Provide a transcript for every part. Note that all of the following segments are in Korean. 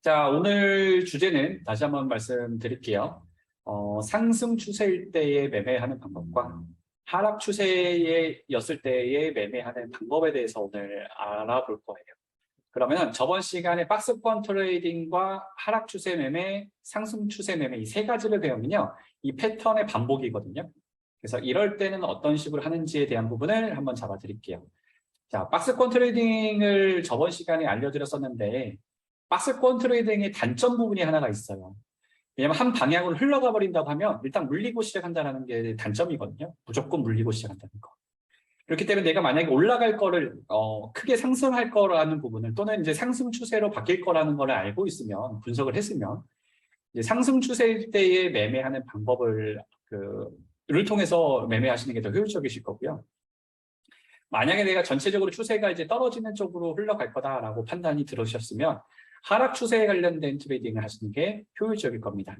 자, 오늘 주제는 다시 한번 말씀드릴게요. 상승 추세일 때의 매매하는 방법과 하락 추세였을 때의 매매하는 방법에 대해서 오늘 알아볼 거예요. 그러면 저번 시간에 박스권 트레이딩과 하락 추세 매매, 상승 추세 매매 이 세 가지를 배우면요. 이 패턴의 반복이거든요. 그래서 이럴 때는 어떤 식으로 하는지에 대한 부분을 한번 잡아드릴게요. 자, 박스권 트레이딩을 저번 시간에 알려드렸었는데 박스권 트레이딩의 단점 부분이 하나가 있어요. 왜냐하면 한 방향으로 흘러가 버린다고 하면 일단 물리고 시작한다는 게 단점이거든요. 무조건 물리고 시작한다는 거. 그렇기 때문에 내가 만약에 올라갈 거를 크게 상승할 거라는 부분을 또는 이제 상승 추세로 바뀔 거라는 걸 알고 있으면 분석을 했으면 이제 상승 추세일 때에 매매하는 방법을 를 통해서 매매하시는 게 더 효율적이실 거고요. 만약에 내가 전체적으로 추세가 이제 떨어지는 쪽으로 흘러갈 거다라고 판단이 들으셨으면 하락 추세에 관련된 트레이딩을 하시는 게 효율적일 겁니다.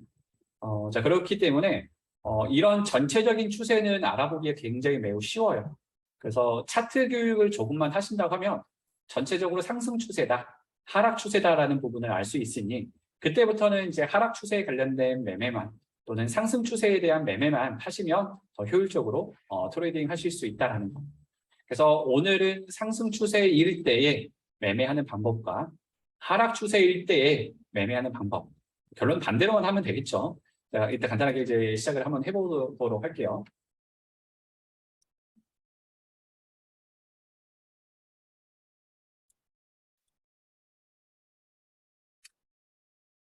자, 그렇기 때문에 이런 전체적인 추세는 알아보기에 굉장히 매우 쉬워요. 그래서 차트 교육을 조금만 하신다고 하면 전체적으로 상승 추세다, 하락 추세다라는 부분을 알 수 있으니 그때부터는 이제 하락 추세에 관련된 매매만 또는 상승 추세에 대한 매매만 하시면 더 효율적으로 트레이딩 하실 수 있다는 거. 그래서 오늘은 상승 추세일 때에 매매하는 방법과 하락 추세일 때에 매매하는 방법. 결론 반대로만 하면 되겠죠. 자, 일단 간단하게 이제 시작을 한번 해보도록 할게요.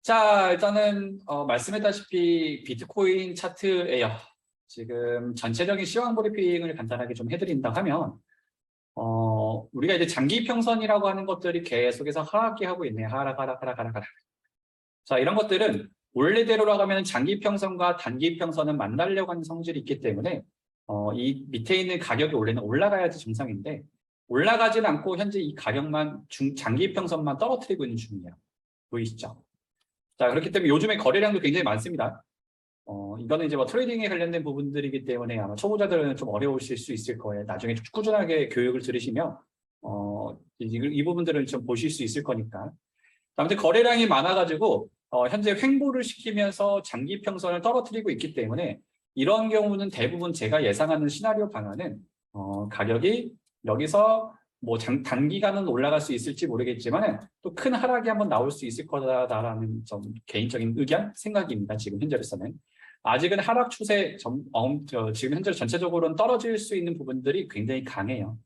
자, 일단은 말씀했다시피 비트코인 차트예요. 지금 전체적인 시황 브리핑을 간단하게 좀 해드린다 하면 우리가 이제 장기 평선이라고 하는 것들이 계속해서 하락이 하고 있네요. 하락. 자, 이런 것들은 원래대로라고 하면 장기 평선과 단기 평선은 만나려고 하는 성질이 있기 때문에 이 밑에 있는 가격이 원래는 올라가야지 정상인데 올라가진 않고 현재 이 가격만 장기 평선만 떨어뜨리고 있는 중이에요. 보이시죠? 자, 그렇기 때문에 요즘에 거래량도 굉장히 많습니다. 이거는 이제 뭐 트레이딩에 관련된 부분들이기 때문에 아마 초보자들은 좀 어려우실 수 있을 거예요. 나중에 꾸준하게 교육을 들으시면 이 부분들은 좀 보실 수 있을 거니까. 아무튼 거래량이 많아가지고 현재 횡보를 시키면서 장기 평선을 떨어뜨리고 있기 때문에 이런 경우는 대부분 제가 예상하는 시나리오 방안은 가격이 여기서 뭐 단기간은 올라갈 수 있을지 모르겠지만 또 큰 하락이 한번 나올 수 있을 거다라는 좀 개인적인 의견, 생각입니다. 지금 현재로서는. 아직은 하락 추세, 지금 현재 전체적으로는 떨어질 수 있는 부분들이 굉장히 강해요.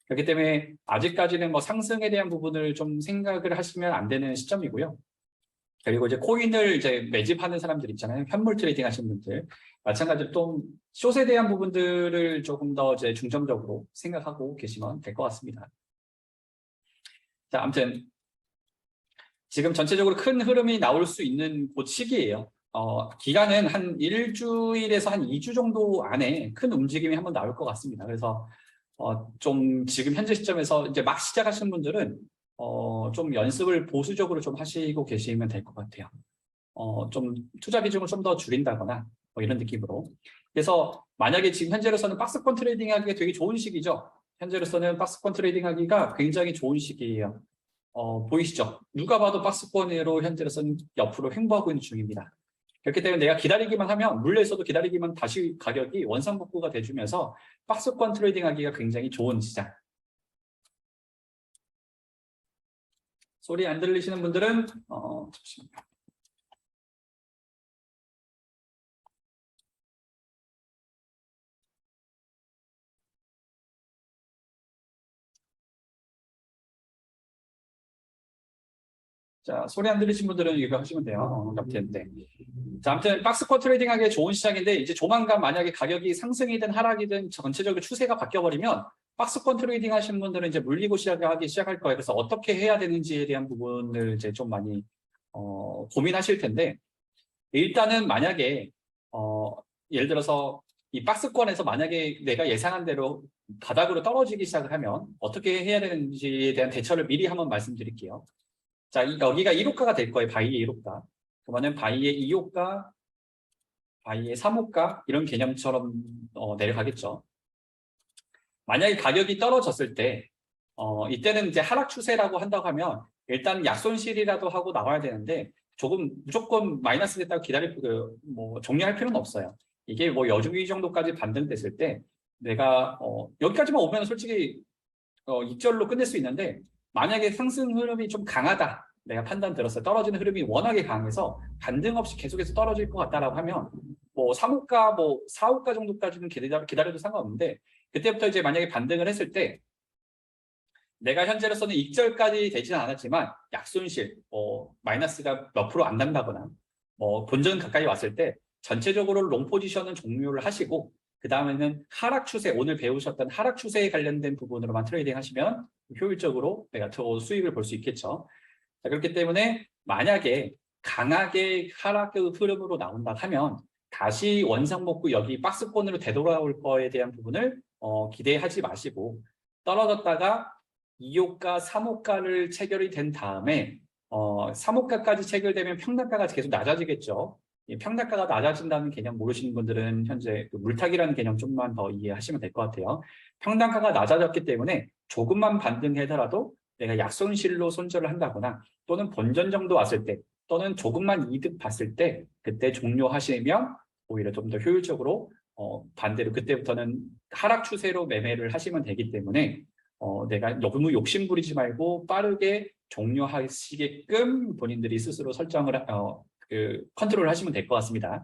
그렇기 때문에 아직까지는 뭐 상승에 대한 부분을 좀 생각을 하시면 안 되는 시점이고요. 그리고 이제 코인을 이제 매집하는 사람들 있잖아요. 현물 트레이딩 하시는 분들. 마찬가지로 또 숏에 대한 부분들을 조금 더 이제 중점적으로 생각하고 계시면 될 것 같습니다. 자, 아무튼 지금 전체적으로 큰 흐름이 나올 수 있는 그 시기예요. 기간은 한 일주일에서 한 2주 정도 안에 큰 움직임이 한번 나올 것 같습니다. 그래서 좀 지금 현재 시점에서 이제 막 시작하시는 분들은 좀 연습을 보수적으로 좀 하시고 계시면 될 것 같아요. 좀 투자 비중을 좀 더 줄인다거나 뭐 이런 느낌으로. 그래서 만약에 지금 현재로서는 박스권 트레이딩 하기가 되게 좋은 시기죠. 현재로서는 박스권 트레이딩 하기가 굉장히 좋은 시기예요. 보이시죠? 누가 봐도 박스권으로 현재로서는 옆으로 횡보하고 있는 중입니다. 그렇기 때문에 내가 기다리기만 하면 물려있어도 기다리기만 다시 가격이 원상복구가 돼주면서 박스권 트레이딩 하기가 굉장히 좋은 시장. 소리 안 들리시는 분들은 잠시만요. 자, 소리 안 들리신 분들은 이거 하시면 돼요. 네. 자, 아무튼 박스권 트레이딩 하기에 좋은 시장인데 이제 조만간 만약에 가격이 상승이든 하락이든 전체적으로 추세가 바뀌어버리면 박스권 트레이딩 하시는 분들은 이제 물리고 시작하기 시작할 거예요. 그래서 어떻게 해야 되는지에 대한 부분을 이제 좀 많이 고민하실 텐데 일단은 만약에 예를 들어서 이 박스권에서 만약에 내가 예상한 대로 바닥으로 떨어지기 시작을 하면 어떻게 해야 되는지에 대한 대처를 미리 한번 말씀드릴게요. 자, 여기가 1호가가 될 거예요. 바이의 1호가. 그러면 바이의 2호가, 바이의 3호가 이런 개념처럼 내려가겠죠. 만약에 가격이 떨어졌을 때 이때는 이제 하락 추세라고 한다고 하면 일단 약손실이라도 하고 나와야 되는데 조금 무조건 마이너스 됐다고 뭐 종료할 필요는 없어요. 이게 뭐 여주기 정도까지 반등됐을 때 내가 여기까지만 오면 솔직히 익절로 끝낼 수 있는데 만약에 상승 흐름이 좀 강하다. 내가 판단 들었어요. 떨어지는 흐름이 워낙에 강해서 반등 없이 계속해서 떨어질 것 같다라고 하면 뭐 3호가 뭐 4호가 정도까지는 기다려도 상관없는데 그때부터 이제 만약에 반등을 했을 때 내가 현재로서는 익절까지 되지는 않았지만 약손실, 마이너스가 몇 프로 안 난다거나 본전 가까이 왔을 때 전체적으로 롱 포지션은 종료를 하시고 그 다음에는 하락 추세, 오늘 배우셨던 하락 추세에 관련된 부분으로만 트레이딩 하시면 효율적으로 내가 더 수익을 볼 수 있겠죠. 자, 그렇기 때문에 만약에 강하게 하락 흐름으로 나온다 하면 다시 원상복구 여기 박스권으로 되돌아올 거에 대한 부분을 기대하지 마시고 떨어졌다가 2호가, 3호가를 체결이 된 다음에 3호가까지 체결되면 평단가가 계속 낮아지겠죠. 이 평단가가 낮아진다는 개념 모르시는 분들은 현재 그 물타기라는 개념 좀만 더 이해하시면 될 것 같아요. 평단가가 낮아졌기 때문에 조금만 반등하더라도 내가 약손실로 손절을 한다거나 또는 본전 정도 왔을 때 또는 조금만 이득 봤을 때 그때 종료하시면 오히려 좀 더 효율적으로 반대로 그때부터는 하락 추세로 매매를 하시면 되기 때문에 내가 너무 욕심 부리지 말고 빠르게 종료하시게끔 본인들이 스스로 설정을 컨트롤 하시면 될 것 같습니다.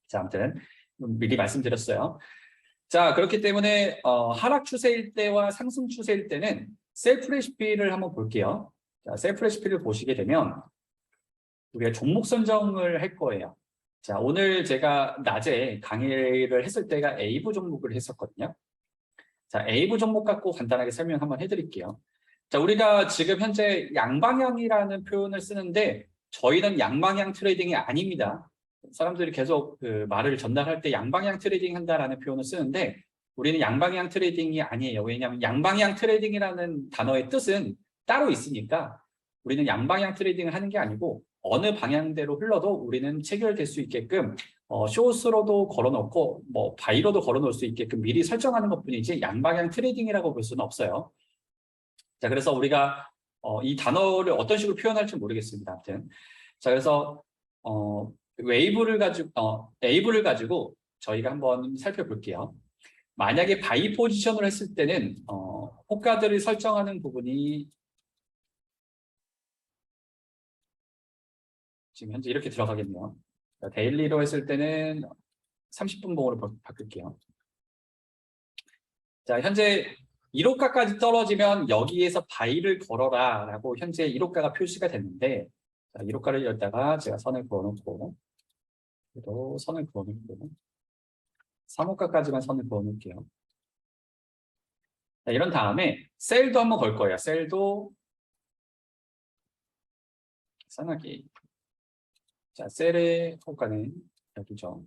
자, 아무튼 미리 말씀드렸어요. 자, 그렇기 때문에 하락 추세일 때와 상승 추세일 때는 셀프 레시피를 한번 볼게요. 자, 셀프 레시피를 보시게 되면 우리가 종목 선정을 할 거예요. 자, 오늘 제가 낮에 강의를 했을 때가 A부 종목을 했었거든요. 자, A부 종목 갖고 간단하게 설명 한번 해드릴게요. 자, 우리가 지금 현재 양방향이라는 표현을 쓰는데 저희는 양방향 트레이딩이 아닙니다. 사람들이 계속 그 말을 전달할 때 양방향 트레이딩 한다라는 표현을 쓰는데 우리는 양방향 트레이딩이 아니에요. 왜냐하면 양방향 트레이딩이라는 단어의 뜻은 따로 있으니까 우리는 양방향 트레이딩을 하는 게 아니고 어느 방향대로 흘러도 우리는 체결될 수 있게끔 숏으로도 걸어놓고 뭐 바이로도 걸어놓을 수 있게끔 미리 설정하는 것뿐이지 양방향 트레이딩이라고 볼 수는 없어요. 자, 그래서 우리가 이 단어를 어떤 식으로 표현할지 모르겠습니다. 아무튼 자, 그래서 웨이브를 가지고 웨이브를 가지고 저희가 한번 살펴볼게요. 만약에 바이 포지션을 했을 때는 호가들을 설정하는 부분이 지금 현재 이렇게 들어가겠네요. 데일리로 했을 때는 30분 봉으로 바꿀게요. 자, 현재 1호가까지 떨어지면 여기에서 바이를 걸어라 라고 현재 1호가가 표시가 됐는데 자, 1호가를 열다가 제가 선을 그어놓고 또 선을 그어놓고 3호가까지만 선을 그어놓을게요. 자, 이런 다음에 셀도 한번 걸 거예요. 셀도 계산하기. 자, 셀의 호가는 여기죠.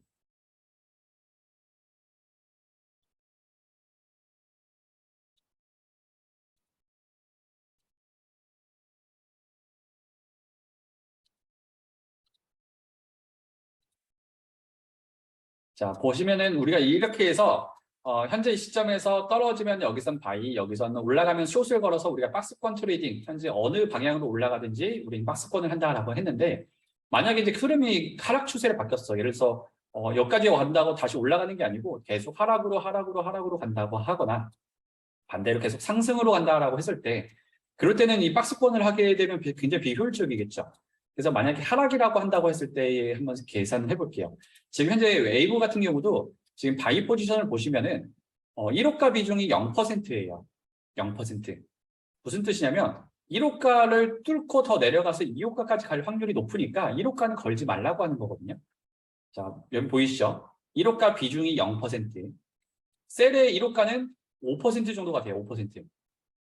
자, 보시면은 우리가 이렇게 해서 현재 시점에서 떨어지면 여기선 바이, 여기서는 올라가면 숏을 걸어서 우리가 박스권 트레이딩, 현재 어느 방향으로 올라가든지 우리는 박스권을 한다라고 했는데 만약에 이제 흐름이 하락 추세를 바뀌었어. 예를 들어서 여기까지 간다고 다시 올라가는 게 아니고 계속 하락으로 간다고 하거나 반대로 계속 상승으로 간다라고 했을 때 그럴 때는 이 박스권을 하게 되면 굉장히 비효율적이겠죠. 그래서 만약에 하락이라고 한다고 했을 때 한번 계산을 해볼게요. 지금 현재 웨이브 같은 경우도 지금 바이 포지션을 보시면은 1호가 비중이 0%예요. 0%. 무슨 뜻이냐면 1호가를 뚫고 더 내려가서 2호가까지 갈 확률이 높으니까 1호가는 걸지 말라고 하는 거거든요. 자, 여기 보이시죠? 1호가 비중이 0%. 셀의 1호가는 5% 정도가 돼요. 5%.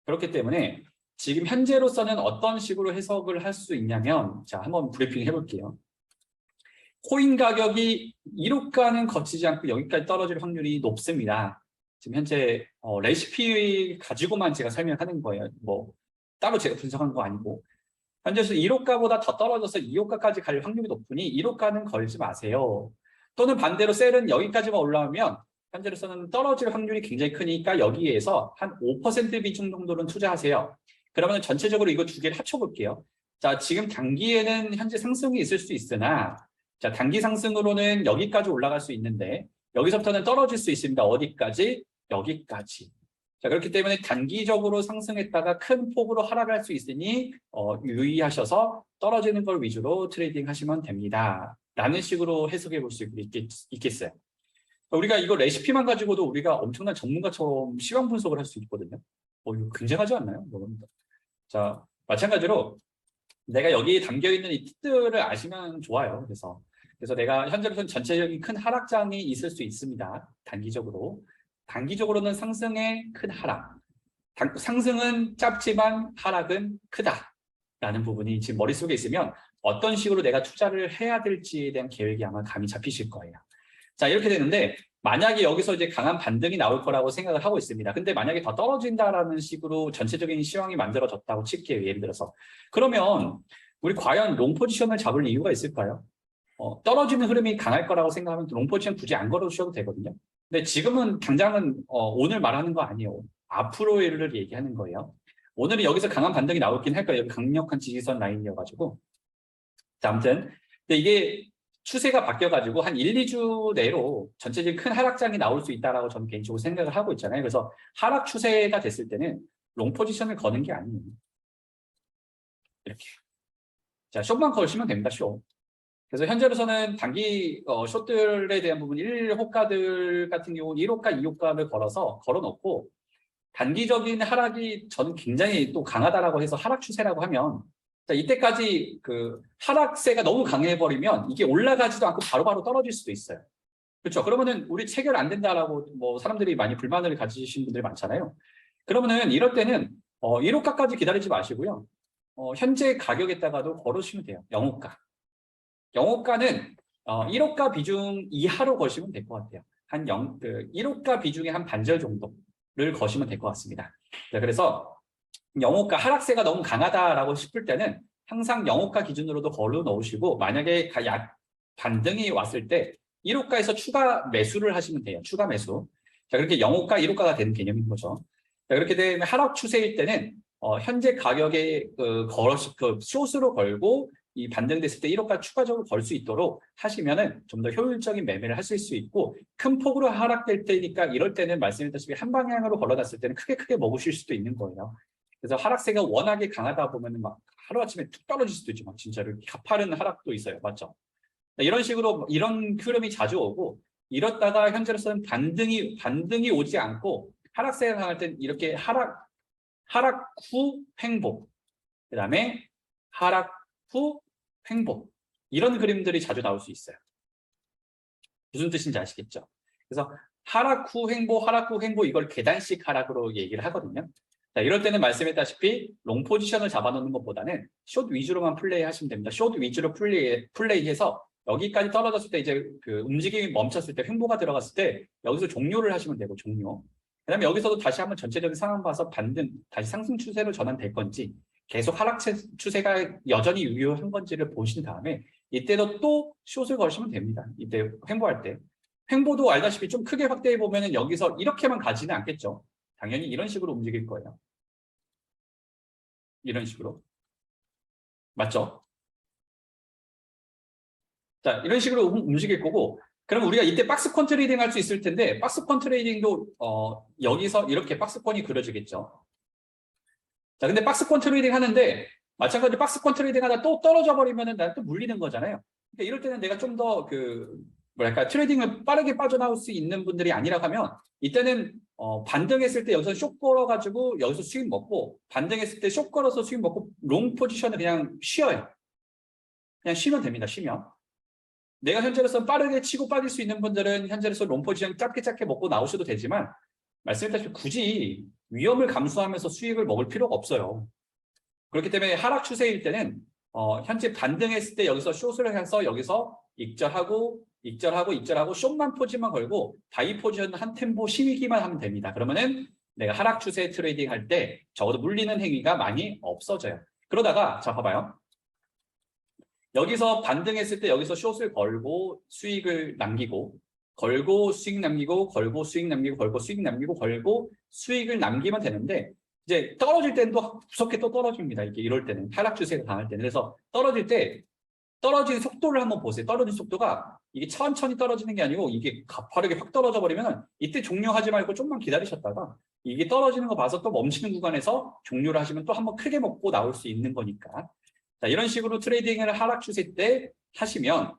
그렇기 때문에 지금 현재로서는 어떤 식으로 해석을 할 수 있냐면 자, 한번 브리핑 해볼게요. 코인 가격이 1호가는 거치지 않고 여기까지 떨어질 확률이 높습니다. 지금 현재 레시피 가지고만 제가 설명하는 거예요. 뭐 따로 제가 분석한 거 아니고 현재서 1호가보다 더 떨어져서 2호가까지 갈 확률이 높으니 1호가는 걸지 마세요. 또는 반대로 셀은 여기까지만 올라오면 현재로서는 떨어질 확률이 굉장히 크니까 여기에서 한 5% 비중 정도는 투자하세요. 그러면 전체적으로 이거 두 개를 합쳐볼게요. 자, 지금 단기에는 현재 상승이 있을 수 있으나, 자, 단기 상승으로는 여기까지 올라갈 수 있는데, 여기서부터는 떨어질 수 있습니다. 어디까지? 여기까지. 자, 그렇기 때문에 단기적으로 상승했다가 큰 폭으로 하락할 수 있으니 유의하셔서 떨어지는 걸 위주로 트레이딩 하시면 됩니다. 라는 식으로 해석해 볼 수 있겠어요. 우리가 이거 레시피만 가지고도 우리가 엄청난 전문가처럼 시황 분석을 할 수 있거든요. 이거 굉장하지 않나요? 자, 마찬가지로 내가 여기에 담겨있는 이 뜻들을 아시면 좋아요. 그래서 내가 현재로서는 전체적인 큰 하락장이 있을 수 있습니다. 단기적으로는 상승의 큰 하락. 상승은 짧지만 하락은 크다라는 부분이 지금 머릿속에 있으면 어떤 식으로 내가 투자를 해야 될지에 대한 계획이 아마 감이 잡히실 거예요. 자, 이렇게 되는데 만약에 여기서 이제 강한 반등이 나올 거라고 생각을 하고 있습니다. 근데 만약에 더 떨어진다라는 식으로 전체적인 시황이 만들어졌다고 칠게요. 예를 들어서. 그러면 우리 과연 롱 포지션을 잡을 이유가 있을까요? 떨어지는 흐름이 강할 거라고 생각하면 롱 포지션 굳이 안 걸어주셔도 되거든요. 근데 지금은 당장은 오늘 말하는 거 아니에요. 앞으로를 얘기하는 거예요. 오늘은 여기서 강한 반등이 나오긴 할 거예요. 여기 강력한 지지선 라인이어가지고. 자, 아무튼 근데 이게 추세가 바뀌어가지고 한 1, 2주 내로 전체적인 큰 하락장이 나올 수 있다라고 저는 개인적으로 생각을 하고 있잖아요. 그래서 하락 추세가 됐을 때는 롱 포지션을 거는 게 아니에요. 이렇게. 자, 숏만 걸으시면 됩니다. 숏. 그래서 현재로서는 단기 숏들에 대한 부분 1호가들 같은 경우는 1호가, 2호가를 걸어놓고 단기적인 하락이 저는 굉장히 또 강하다라고 해서 하락 추세라고 하면 자, 이때까지 그 하락세가 너무 강해버리면 이게 올라가지도 않고 바로바로 떨어질 수도 있어요. 그렇죠? 그러면은 우리 체결 안 된다라고 뭐 사람들이 많이 불만을 가지신 분들이 많잖아요. 그러면은 이럴 때는 1호가까지 기다리지 마시고요. 현재 가격에다가도 걸으시면 돼요. 영호가. 영호가는 1호가 비중 이하로 거시면 될 것 같아요. 1호가 비중의 한 반절 정도를 거시면 될 것 같습니다. 자, 그래서 영호가 하락세가 너무 강하다라고 싶을 때는 항상 영호가 기준으로도 걸어 놓으시고 만약에 반등이 왔을 때 1호가에서 추가 매수를 하시면 돼요. 추가 매수. 자, 그렇게 영호가 1호가가 되는 개념인 거죠. 자, 그렇게 되면 하락 추세일 때는 현재 가격에 숏으로 걸고 이 반등됐을 때 1호가 추가적으로 걸 수 있도록 하시면은 좀 더 효율적인 매매를 하실 수 있고 큰 폭으로 하락될 때니까 이럴 때는 말씀드렸다시피 한 방향으로 걸어놨을 때는 크게 먹으실 수도 있는 거예요. 그래서 하락세가 워낙에 강하다 보면은 막 하루아침에 툭 떨어질 수도 있죠. 막 진짜로 가파른 하락도 있어요. 맞죠? 이런 식으로 이런 흐름이 자주 오고 이렇다가 현재로서는 반등이 오지 않고 하락세가 강할 땐 이렇게 하락 후 횡보, 그다음에 하락 후 횡보 이런 그림들이 자주 나올 수 있어요. 무슨 뜻인지 아시겠죠? 그래서 하락 후 횡보 이걸 계단식 하락으로 얘기를 하거든요. 자, 이럴 때는 말씀했다시피 롱 포지션을 잡아놓는 것보다는 숏 위주로만 플레이하시면 됩니다. 숏 위주로 플레이해서 여기까지 떨어졌을 때 이제 그 움직임이 멈췄을 때 횡보가 들어갔을 때 여기서 종료를 하시면 되고 종료. 그다음에 여기서도 다시 한번 전체적인 상황 봐서 다시 상승 추세로 전환될 건지 계속 하락 추세가 여전히 유효한 건지를 보신 다음에 이때도 또 숏을 거시면 됩니다. 이때 횡보할 때. 횡보도 알다시피 좀 크게 확대해 보면은 여기서 이렇게만 가지는 않겠죠. 당연히 이런 식으로 움직일 거예요. 이런 식으로. 맞죠? 자, 이런 식으로 움직일 거고 그럼 우리가 이때 박스권 트레이딩 할 수 있을 텐데 박스권 트레이딩도 여기서 이렇게 박스권이 그려지겠죠. 자, 근데 박스권 트레이딩 하는데 마찬가지로 박스권 트레이딩 하다 또 떨어져 버리면은 난 또 물리는 거잖아요. 그러니까 이럴 때는 내가 좀 더 뭐랄까 트레이딩을 빠르게 빠져나올 수 있는 분들이 아니라 하면 이때는 반등했을 때 여기서 숏 걸어가지고 여기서 수익 먹고 반등했을 때 숏 걸어서 수익 먹고 롱 포지션을 그냥 쉬어요. 그냥 쉬면 됩니다. 쉬면. 내가 현재로서 빠르게 치고 빠질 수 있는 분들은 현재로서 롱 포지션 짧게 먹고 나오셔도 되지만 말씀드렸다시피 굳이 위험을 감수하면서 수익을 먹을 필요가 없어요. 그렇기 때문에 하락 추세일 때는 현재 반등했을 때 여기서 숏을 해서 여기서 익절하고 숏만 포지만 걸고 바이 포지션 한 템포 쉬기만 하면 됩니다. 그러면은 내가 하락 추세 트레이딩 할 때 적어도 물리는 행위가 많이 없어져요. 그러다가 자 봐봐요. 여기서 반등했을 때 여기서 숏을 걸고 수익을 남기고 걸고 수익 남기고 걸고 수익 남기고 걸고 수익 남기고 걸고 수익을 남기면 되는데 이제 떨어질 때는 또 무섭게 또 떨어집니다. 이게 이럴 때는 하락 추세가 강할 때는. 그래서 떨어질 때 떨어지는 속도를 한번 보세요. 떨어지는 속도가 이게 천천히 떨어지는 게 아니고 이게 가파르게 확 떨어져 버리면 이때 종료하지 말고 좀만 기다리셨다가 이게 떨어지는 거 봐서 또 멈추는 구간에서 종료를 하시면 또 한번 크게 먹고 나올 수 있는 거니까. 자, 이런 식으로 트레이딩을 하락 추세 때 하시면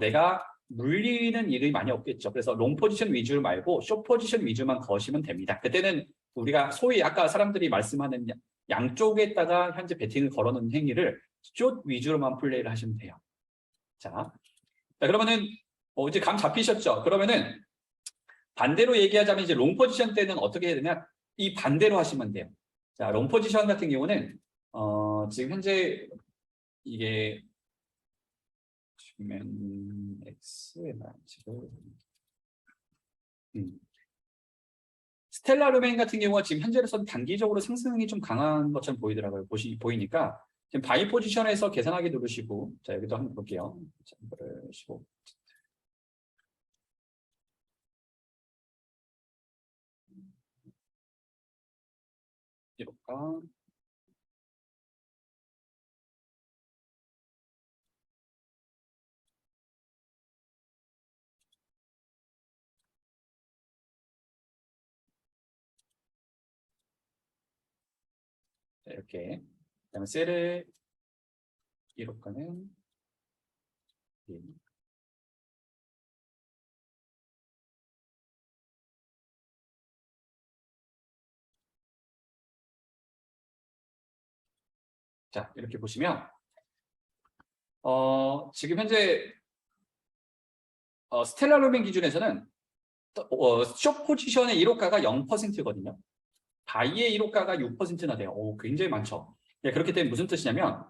내가 물리는 일이 많이 없겠죠. 그래서 롱 포지션 위주 말고 숏 포지션 위주만 거시면 됩니다. 그때는 우리가 소위 아까 사람들이 말씀하는 양쪽에다가 현재 베팅을 걸어놓는 행위를 숏 위주로만 플레이를 하시면 돼요. 자 그러면은 이제 감 잡히셨죠? 그러면은 반대로 얘기하자면 이제 롱 포지션 때는 어떻게 해야 되냐? 이 반대로 하시면 돼요. 자, 롱 포지션 같은 경우는 지금 현재 이게 보시면 X에 지금 스텔라 루멘 같은 경우가 지금 현재로서는 단기적으로 상승이 좀 강한 것처럼 보이더라고요. 보이니까 지금 바이 포지션에서 계산하기 누르시고, 자 여기도 한번 볼게요. 자, 이거를 15. 이렇게. 자, 이렇게. 그다음에 셀을 이렇게는 자 이렇게 보시면 지금 현재 스텔라 루멘 기준에서는 숏 포지션의 1호가가 0%거든요. 바이의 1호가가 6%나 돼요. 오, 굉장히 많죠. 네, 그렇기 때문에 무슨 뜻이냐면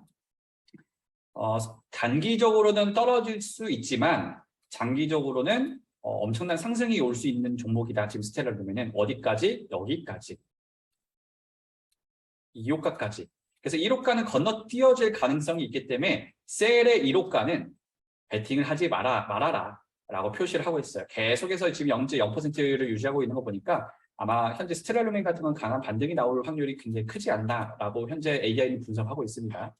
단기적으로는 떨어질 수 있지만 장기적으로는 엄청난 상승이 올 수 있는 종목이다. 지금 스텔라 루멘은 어디까지? 여기까지. 2호가까지. 그래서 1호가는 건너뛰어질 가능성이 있기 때문에 셀의 1호가는 베팅을 하지 말아라 라고 표시를 하고 있어요. 계속해서 지금 0.0%를 유지하고 있는 거 보니까 아마 현재 스텔라 루멘 같은 건 강한 반등이 나올 확률이 굉장히 크지 않나라고 현재 AI는 분석하고 있습니다.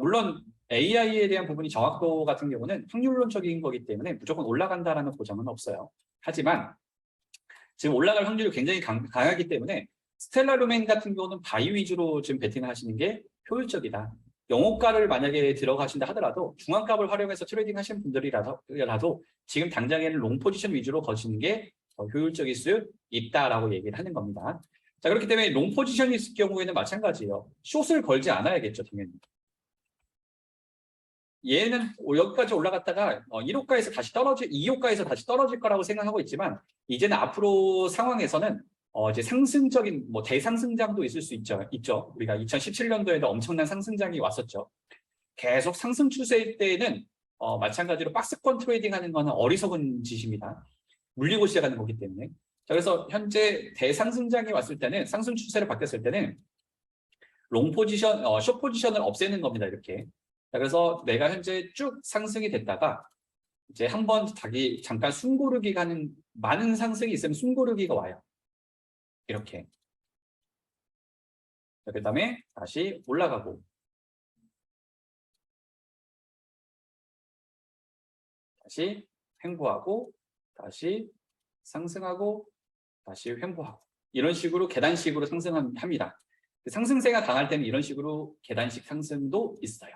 물론 AI에 대한 부분이 정확도 같은 경우는 확률론적인 거기 때문에 무조건 올라간다라는 보장은 없어요. 하지만 지금 올라갈 확률이 굉장히 강하기 때문에 스텔라 루멘 같은 경우는 바이 위주로 지금 베팅을 하시는 게 효율적이다. 영호가를 만약에 들어가신다 하더라도 중앙값을 활용해서 트레이딩 하시는 분들이라도 지금 당장에는 롱 포지션 위주로 거시는 게 더 효율적일 수 있다라고 얘기를 하는 겁니다. 자, 그렇기 때문에 롱 포지션이 있을 경우에는 마찬가지예요. 숏을 걸지 않아야겠죠, 당연히. 얘는 여기까지 올라갔다가 1호가에서 다시 2호가에서 다시 떨어질 거라고 생각하고 있지만 이제는 앞으로 상황에서는 이제 상승적인 대상승장도 있을 수 있죠. 우리가 2017년도에도 엄청난 상승장이 왔었죠. 계속 상승 추세일 때에는 마찬가지로 박스권 트레이딩 하는 거는 어리석은 짓입니다. 물리고 시작하는 거기 때문에. 자, 그래서 현재 대상승장이 왔을 때는 상승 추세를 바뀌었을 때는 롱 포지션, 숏 포지션을 없애는 겁니다. 이렇게. 자, 그래서 내가 현재 쭉 상승이 됐다가 이제 한번 잠깐 숨고르기가 하는 많은 상승이 있으면 숨고르기가 와요. 이렇게. 그 다음에 다시 올라가고 다시 횡보하고 다시 상승하고 다시 횡보하고 이런 식으로 계단식으로 상승합니다. 상승세가 강할 때는 이런 식으로 계단식 상승도 있어요.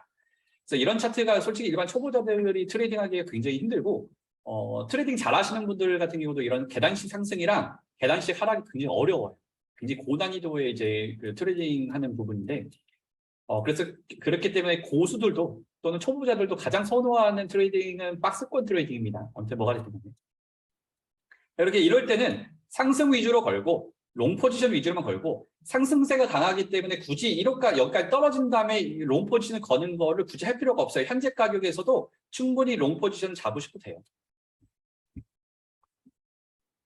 그래서 이런 차트가 솔직히 일반 초보자들이 트레이딩하기가 굉장히 힘들고 트레이딩 잘하시는 분들 같은 경우도 이런 계단식 상승이랑 계단식 하락이 굉장히 어려워요. 굉장히 고난이도의 이제 그 트레이딩하는 부분인데 그래서 그렇기 때문에 고수들도 또는 초보자들도 가장 선호하는 트레이딩은 박스권 트레이딩입니다. 아무튼 뭐가 됐든 간에. 이렇게 이럴 때는 상승 위주로 걸고 롱 포지션 위주로만 걸고 상승세가 강하기 때문에 굳이 1호가 여기까지 떨어진 다음에 롱 포지션을 거는 거를 굳이 할 필요가 없어요. 현재 가격에서도 충분히 롱 포지션 잡으셔도 돼요.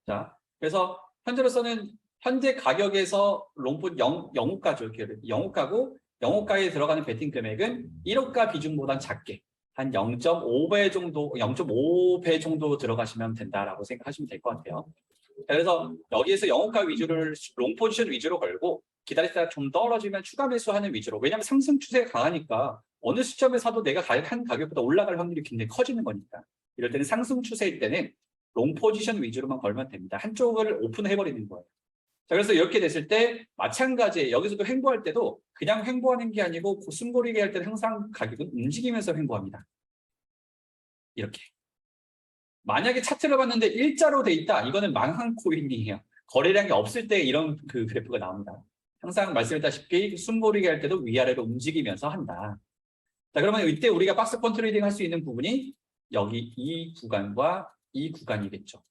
자, 그래서 현재로서는 현재 가격에서 영호가죠. 영호가고 영호가에 들어가는 베팅 금액은 1호가 비중보단 작게 한 0.5배 정도, 0.5배 정도 들어가시면 된다라고 생각하시면 될 것 같아요. 그래서 여기에서 영호가 위주를 롱 포지션 위주로 걸고 기다렸다가 좀 떨어지면 추가 매수하는 위주로. 왜냐하면 상승 추세가 강하니까 어느 시점에 사도 내가 한 가격보다 올라갈 확률이 굉장히 커지는 거니까. 이럴 때는 상승 추세일 때는 롱 포지션 위주로만 걸면 됩니다. 한쪽을 오픈해버리는 거예요. 자, 그래서 이렇게 됐을 때 마찬가지에 여기서도 횡보할 때도 그냥 횡보하는 게 아니고 숨고르기 할 때는 항상 가격은 움직이면서 횡보합니다. 이렇게. 만약에 차트를 봤는데 일자로 돼 있다. 이거는 망한 코인이에요. 거래량이 없을 때 이런 그 그래프가 나옵니다. 항상 말씀했다시피 숨고르기 할 때도 위아래로 움직이면서 한다. 자, 그러면 이때 우리가 박스권 트레이딩 할 수 있는 부분이 여기 이 구간과 이 구간이겠죠.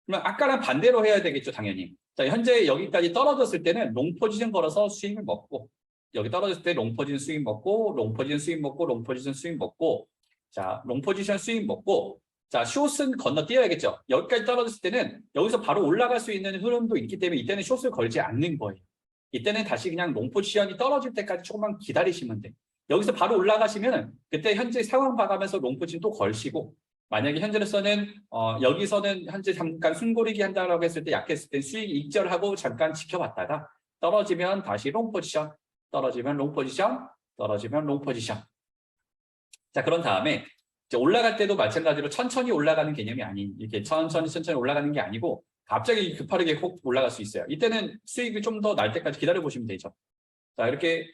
그러면 아까랑 반대로 해야 되겠죠, 당연히. 자, 현재 여기까지 떨어졌을 때는 롱 포지션 걸어서 수익을 먹고, 여기 떨어졌을 때 롱 포지션 수익 먹고, 롱 포지션 수익 먹고, 롱 포지션 수익 먹고, 자, 롱 포지션 수익 먹고, 자, 숏은 건너뛰어야겠죠. 여기까지 떨어졌을 때는 여기서 바로 올라갈 수 있는 흐름도 있기 때문에 이때는 숏을 걸지 않는 거예요. 이때는 다시 그냥 롱 포지션이 떨어질 때까지 조금만 기다리시면 돼. 여기서 바로 올라가시면 그때 현재 상황 봐가면서 롱 포지션 또 걸시고, 만약에 현재로서는 여기서는 현재 잠깐 숨고르기 한다라고 했을 때 약했을 때 수익 익절하고 잠깐 지켜봤다가 떨어지면 다시 롱 포지션, 떨어지면 롱 포지션, 떨어지면 롱 포지션. 자, 그런 다음에 이제 올라갈 때도 마찬가지로 천천히 올라가는 개념이 아닌, 이렇게 천천히 올라가는 게 아니고 갑자기 급하게 혹 올라갈 수 있어요. 이때는 수익이 좀 더 날 때까지 기다려 보시면 되죠. 자, 이렇게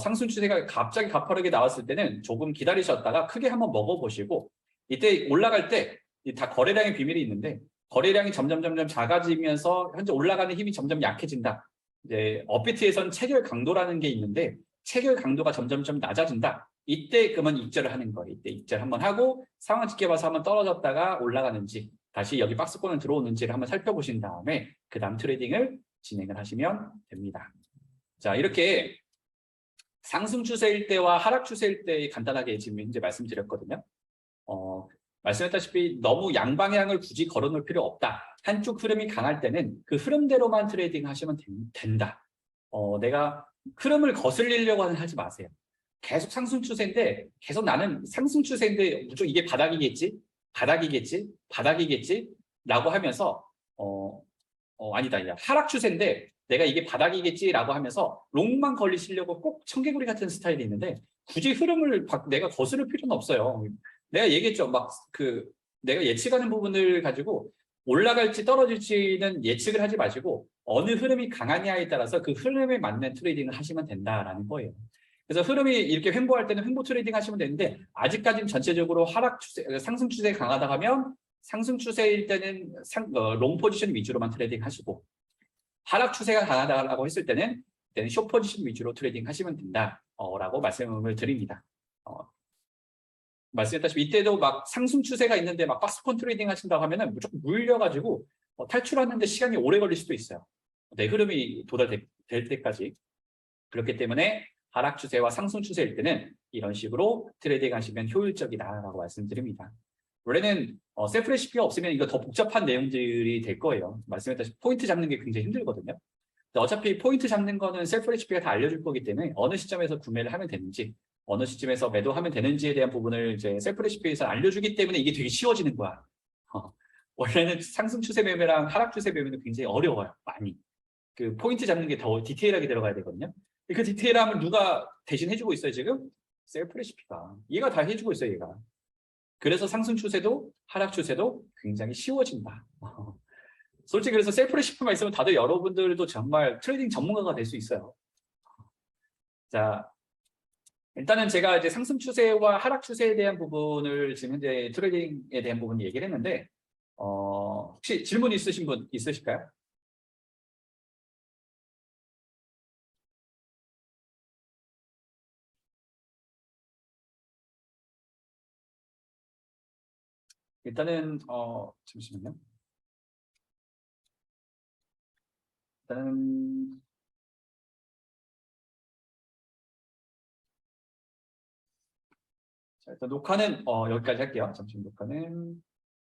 상승 추세가 갑자기 가파르게 나왔을 때는 조금 기다리셨다가 크게 한번 먹어보시고, 이때 올라갈 때 다 거래량의 비밀이 있는데 거래량이 점점 작아지면서 현재 올라가는 힘이 점점 약해진다. 이제 업비트에서는 체결 강도라는 게 있는데 체결 강도가 점점 낮아진다. 이때 그러면 익절을 하는 거예요. 이때 익절 한번 하고 상황 지켜봐서 한번 떨어졌다가 올라가는지 다시 여기 박스권을 들어오는지를 한번 살펴보신 다음에 그 다음 트레이딩을 진행을 하시면 됩니다. 자, 이렇게 상승 추세일 때와 하락 추세일 때 간단하게 지금 이제 말씀드렸거든요. 말씀했다시피 너무 양방향을 굳이 걸어놓을 필요 없다. 한쪽 흐름이 강할 때는 그 흐름대로만 트레이딩 하시면 된다. 내가 흐름을 거슬리려고 하지 마세요. 계속 상승 추세인데 계속 나는 상승 추세인데 무조건 이게 바닥이겠지 라고 하면서 아니다. 하락 추세인데 내가 이게 바닥이겠지라고 하면서 롱만 걸리시려고 꼭 청개구리 같은 스타일이 있는데 굳이 흐름을 내가 거스를 필요는 없어요. 내가 얘기했죠. 내가 예측하는 부분을 가지고 올라갈지 떨어질지는 예측을 하지 마시고 어느 흐름이 강하냐에 따라서 그 흐름에 맞는 트레이딩을 하시면 된다라는 거예요. 그래서 흐름이 이렇게 횡보할 때는 횡보 트레이딩 하시면 되는데 아직까지는 전체적으로 하락 추세, 상승 추세가 강하다 하면 상승 추세일 때는 롱 포지션 위주로만 트레이딩 하시고 하락 추세가 강하다고 했을 때는 숏 포지션 위주로 트레이딩 하시면 된다라고 말씀을 드립니다. 말씀했다시피 이때도 막 상승 추세가 있는데 막 박스권 트레이딩 하신다고 하면은 무조건 물려가지고 탈출하는데 시간이 오래 걸릴 수도 있어요. 내 흐름이 도달될 때까지. 그렇기 때문에 하락 추세와 상승 추세일 때는 이런 식으로 트레이딩 하시면 효율적이다라고 말씀드립니다. 원래는 셀프 레시피가 없으면 이거 더 복잡한 내용들이 될 거예요. 말씀했다시피 포인트 잡는 게 굉장히 힘들거든요. 어차피 포인트 잡는 거는 셀프 레시피가 다 알려줄 거기 때문에 어느 시점에서 구매를 하면 되는지 어느 시점에서 매도하면 되는지에 대한 부분을 이제 셀프 레시피에서 알려주기 때문에 이게 되게 쉬워지는 거야. 원래는 상승 추세 매매랑 하락 추세 매매는 굉장히 어려워요. 많이. 그 포인트 잡는 게 더 디테일하게 들어가야 되거든요. 그 디테일함을 누가 대신 해주고 있어요, 지금? 셀프 레시피가. 얘가 다 해주고 있어요, 얘가. 그래서 상승 추세도 하락 추세도 굉장히 쉬워진다. 솔직히 그래서 셀프 레시피만 있으면 다들 여러분들도 정말 트레이딩 전문가가 될 수 있어요. 자, 일단은 제가 이제 상승 추세와 하락 추세에 대한 부분을 지금 현재 트레이딩에 대한 부분 얘기를 했는데, 혹시 질문 있으신 분 있으실까요? 일단은 잠시만요. 일단은 자, 일단 녹화는 여기까지 할게요. 잠시만 녹화는